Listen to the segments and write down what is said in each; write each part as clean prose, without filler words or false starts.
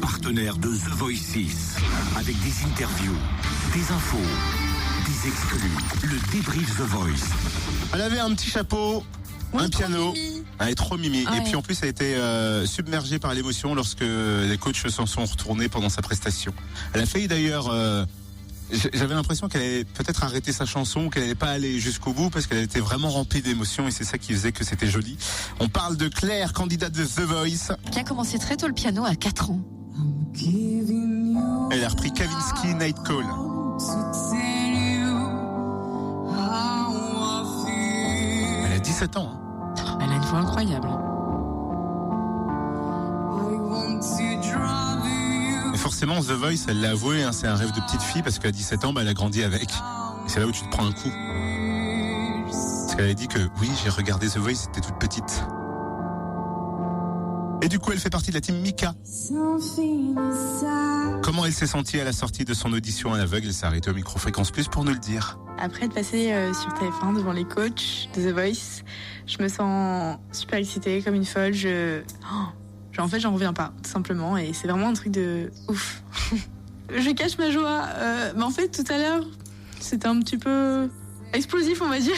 Partenaire de The Voice 6. Avec des interviews, des infos, des exclus. Le débrief The Voice. Elle avait un petit chapeau, un piano. Elle est trop mimi. Ah et ouais. puis en plus, elle a été submergée par l'émotion lorsque les coachs s'en sont retournés pendant sa prestation. Elle a failli d'ailleurs... J'avais l'impression qu'elle allait peut-être arrêter sa chanson, qu'elle n'allait pas aller jusqu'au bout parce qu'elle était vraiment remplie d'émotions et c'est ça qui faisait que c'était joli. On parle de Claire, candidate de The Voice. Qui a commencé très tôt le piano à 4 ans. Elle a repris Kavinsky, Night Call. Elle a 17 ans. Hein. Elle a une voix incroyable. Et forcément, The Voice, elle l'a avoué, hein, c'est un rêve de petite fille parce qu'à 17 ans, elle a grandi avec. Et c'est là où tu te prends un coup. Parce qu'elle a dit que oui, j'ai regardé The Voice, c'était toute petite. Et du coup, elle fait partie de la team Mika. Comment elle s'est sentie à la sortie de son audition à l'aveugle? Elle s'est arrêtée au micro Fréquence Plus pour nous le dire. Après être passée sur TF1 devant les coachs de The Voice, je me sens super excitée, comme une folle. En fait, j'en reviens pas, tout simplement. Et c'est vraiment un truc de ouf. Je cache ma joie. Mais en fait, tout à l'heure, c'était un petit peu explosif, on va dire,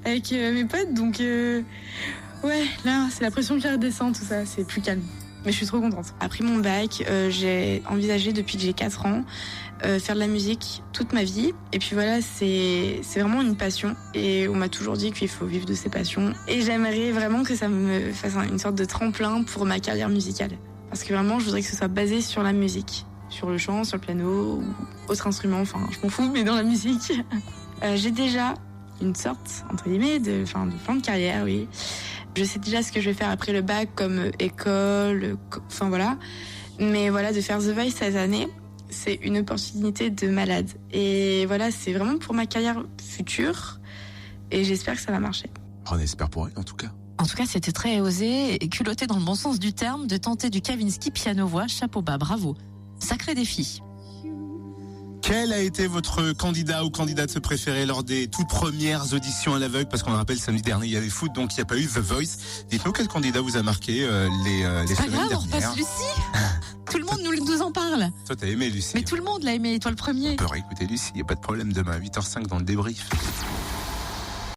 avec mes potes. Donc, ouais, là, c'est la pression qui redescend, tout ça. C'est plus calme. Mais je suis trop contente. Après mon bac, j'ai envisagé depuis que j'ai 4 ans faire de la musique toute ma vie. Et puis voilà, c'est vraiment une passion. Et on m'a toujours dit qu'il faut vivre de ses passions. Et j'aimerais vraiment que ça me fasse une sorte de tremplin pour ma carrière musicale. Parce que vraiment, je voudrais que ce soit basé sur la musique. Sur le chant, sur le piano, ou autre instrument, enfin, je m'en fous, mais dans la musique. J'ai déjà une sorte, entre guillemets, de plan de carrière, oui. Je sais déjà ce que je vais faire après le bac, comme école, enfin voilà. Mais voilà, de faire The Voice cette année, c'est une opportunité de malade. Et voilà, c'est vraiment pour ma carrière future. Et j'espère que ça va marcher. On espère pour elle, en tout cas. En tout cas, c'était très osé et culotté dans le bon sens du terme de tenter du Kavinsky piano-voix. Chapeau bas, bravo. Sacré défi. Quel a été votre candidat ou candidate préférée lors des toutes premières auditions à l'aveugle? Parce qu'on le rappelle, samedi dernier, il y avait foot, donc il n'y a pas eu The Voice. Dites-nous quel candidat vous a marqué les Pas semaines grave, on dernières. repasse Lucie. Tout le monde nous en parle. Toi, t'as aimé Lucie. Mais tout le monde l'a aimé, toi le premier. On peut réécouter Lucie, il n'y a pas de problème demain à 8h05 dans le débrief.